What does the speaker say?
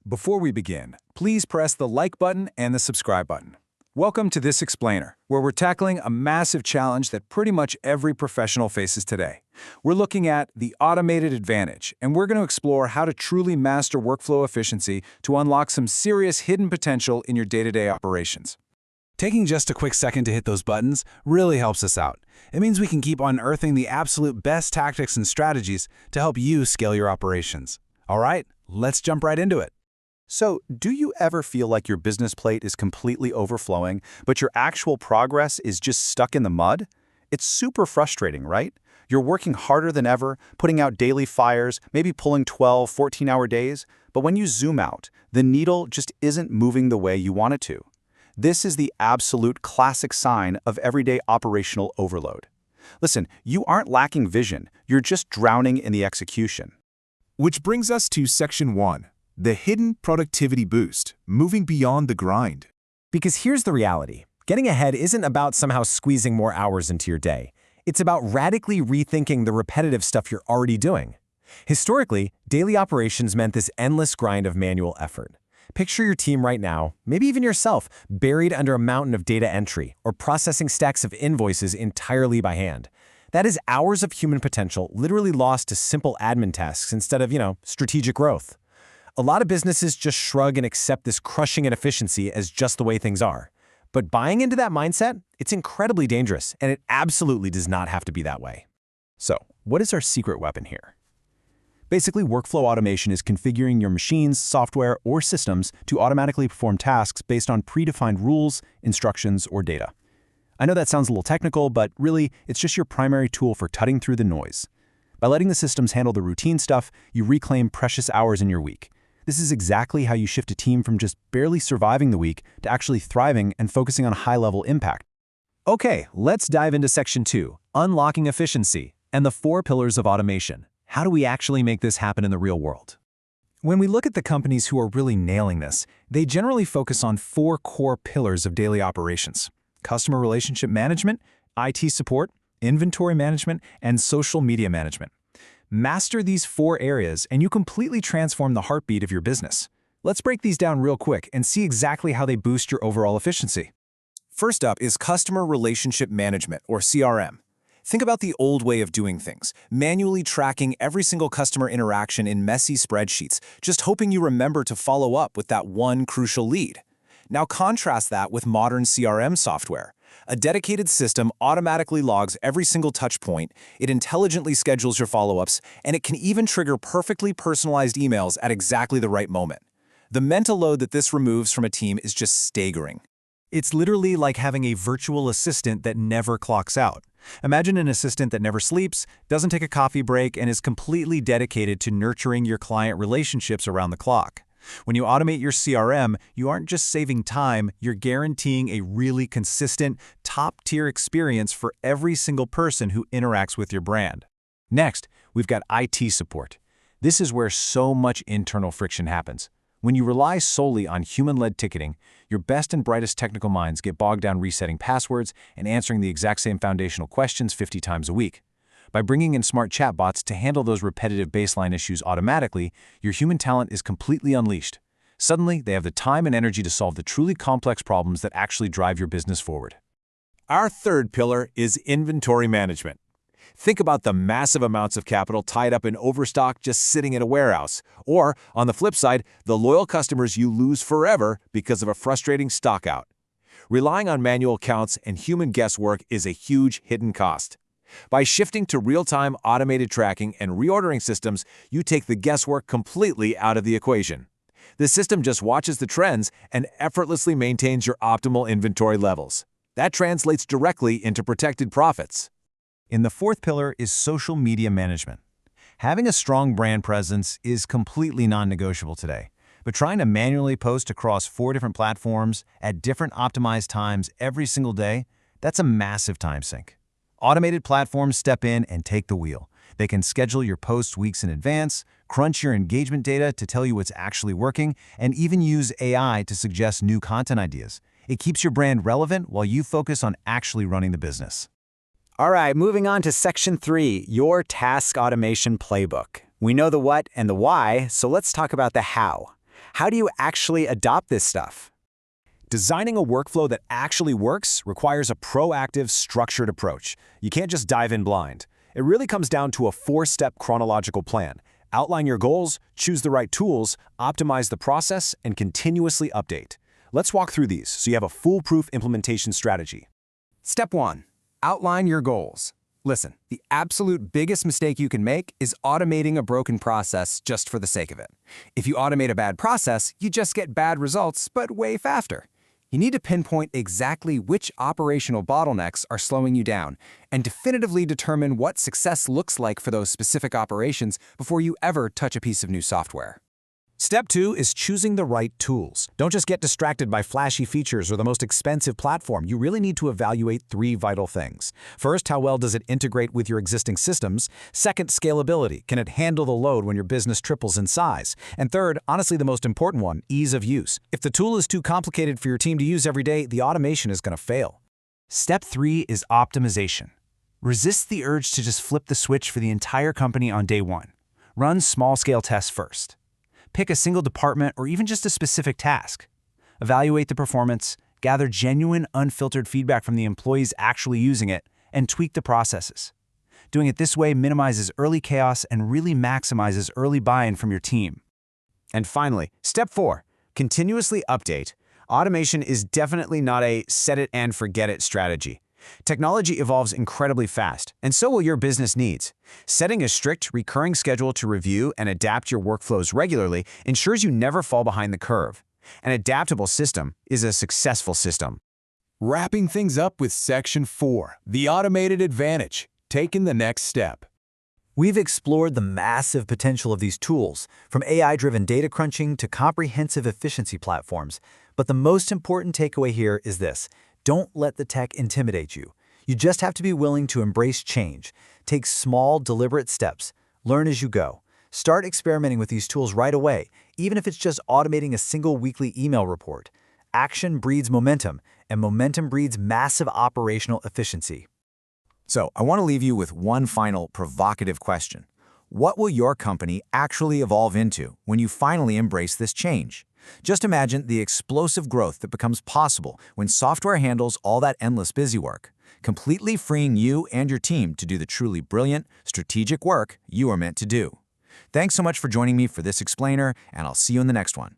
Before we begin, please press the like button and the subscribe button. Welcome to This Explainer, where we're tackling a massive challenge that pretty much every professional faces today. We're looking at the automated advantage, and we're going to explore how to truly master workflow efficiency to unlock some serious hidden potential in your day-to-day operations. Taking just a quick second to hit those buttons really helps us out. It means we can keep unearthing the absolute best tactics and strategies to help you scale your operations. All right, let's jump right into it. So, do you ever feel like your business plate is completely overflowing, but your actual progress is just stuck in the mud? It's super frustrating, right? You're working harder than ever, putting out daily fires, maybe pulling 12, 14-hour days, but when you zoom out, the needle just isn't moving the way you want it to. This is the absolute classic sign of everyday operational overload. Listen, you aren't lacking vision, you're just drowning in the execution. Which brings us to Section 1. The hidden productivity boost, moving beyond the grind. Because here's the reality. Getting ahead isn't about somehow squeezing more hours into your day. It's about radically rethinking the repetitive stuff you're already doing. Historically, daily operations meant this endless grind of manual effort. Picture your team right now, maybe even yourself, buried under a mountain of data entry or processing stacks of invoices entirely by hand. That is hours of human potential literally lost to simple admin tasks instead of, strategic growth. A lot of businesses just shrug and accept this crushing inefficiency as just the way things are. But buying into that mindset, it's incredibly dangerous, and it absolutely does not have to be that way. So, what is our secret weapon here? Basically, workflow automation is configuring your machines, software, or systems to automatically perform tasks based on predefined rules, instructions, or data. I know that sounds a little technical, but really, it's just your primary tool for cutting through the noise. By letting the systems handle the routine stuff, you reclaim precious hours in your week. This is exactly how you shift a team from just barely surviving the week to actually thriving and focusing on high-level impact. Okay, let's dive into Section 2, Unlocking Efficiency, and the 4 pillars of automation. How do we actually make this happen in the real world? When we look at the companies who are really nailing this, they generally focus on 4 core pillars of daily operations: customer relationship management, IT support, inventory management, and social media management. Master these 4 areas and you completely transform the heartbeat of your business. Let's break these down real quick and see exactly how they boost your overall efficiency. First up is Customer Relationship Management, or CRM. Think about the old way of doing things, manually tracking every single customer interaction in messy spreadsheets, just hoping you remember to follow up with that one crucial lead. Now contrast that with modern CRM software. A dedicated system automatically logs every single touch point, it intelligently schedules your follow-ups, and it can even trigger perfectly personalized emails at exactly the right moment. The mental load that this removes from a team is just staggering. It's literally like having a virtual assistant that never clocks out. Imagine an assistant that never sleeps, doesn't take a coffee break, and is completely dedicated to nurturing your client relationships around the clock. When you automate your CRM, you aren't just saving time, you're guaranteeing a really consistent, top-tier experience for every single person who interacts with your brand. Next, we've got IT support. This is where so much internal friction happens. When you rely solely on human-led ticketing, your best and brightest technical minds get bogged down resetting passwords and answering the exact same foundational questions 50 times a week. By bringing in smart chatbots to handle those repetitive baseline issues automatically, your human talent is completely unleashed. Suddenly, they have the time and energy to solve the truly complex problems that actually drive your business forward. Our third pillar is inventory management. Think about the massive amounts of capital tied up in overstock just sitting in a warehouse. Or, on the flip side, the loyal customers you lose forever because of a frustrating stockout. Relying on manual counts and human guesswork is a huge hidden cost. By shifting to real-time automated tracking and reordering systems, you take the guesswork completely out of the equation. The system just watches the trends and effortlessly maintains your optimal inventory levels. That translates directly into protected profits. And the 4th pillar is social media management. Having a strong brand presence is completely non-negotiable today, but trying to manually post across 4 different platforms at different optimized times every single day, that's a massive time sink. Automated platforms step in and take the wheel. They can schedule your posts weeks in advance, crunch your engagement data to tell you what's actually working, and even use AI to suggest new content ideas. It keeps your brand relevant while you focus on actually running the business. All right, moving on to Section 3, your task automation playbook. We know the what and the why, so let's talk about the how. How do you actually adopt this stuff? Designing a workflow that actually works requires a proactive, structured approach. You can't just dive in blind. It really comes down to a 4-step chronological plan. Outline your goals, choose the right tools, optimize the process, and continuously update. Let's walk through these so you have a foolproof implementation strategy. Step 1. Outline your goals. Listen, the absolute biggest mistake you can make is automating a broken process just for the sake of it. If you automate a bad process, you just get bad results, but way faster. You need to pinpoint exactly which operational bottlenecks are slowing you down and definitively determine what success looks like for those specific operations before you ever touch a piece of new software. Step 2 is choosing the right tools. Don't just get distracted by flashy features or the most expensive platform. You really need to evaluate 3 vital things. First, how well does it integrate with your existing systems? Second, scalability. Can it handle the load when your business triples in size? And third, honestly the most important one, ease of use. If the tool is too complicated for your team to use every day, the automation is going to fail. Step 3 is optimization. Resist the urge to just flip the switch for the entire company on day 1. Run small-scale tests first. Pick a single department or even just a specific task. Evaluate the performance, gather genuine, unfiltered feedback from the employees actually using it, and tweak the processes. Doing it this way minimizes early chaos and really maximizes early buy-in from your team. And finally, step 4, continuously update. Automation is definitely not a set it and forget it strategy. Technology evolves incredibly fast, and so will your business needs. Setting a strict, recurring schedule to review and adapt your workflows regularly ensures you never fall behind the curve. An adaptable system is a successful system. Wrapping things up with Section 4, the automated advantage, taking the next step. We've explored the massive potential of these tools, from AI-driven data crunching to comprehensive efficiency platforms. But the most important takeaway here is this: don't let the tech intimidate you. You just have to be willing to embrace change. Take small, deliberate steps. Learn as you go. Start experimenting with these tools right away, even if it's just automating a single weekly email report. Action breeds momentum, and momentum breeds massive operational efficiency. So, I want to leave you with one final provocative question. What will your company actually evolve into when you finally embrace this change? Just imagine the explosive growth that becomes possible when software handles all that endless busy work, completely freeing you and your team to do the truly brilliant, strategic work you are meant to do. Thanks so much for joining me for this explainer, and I'll see you in the next one.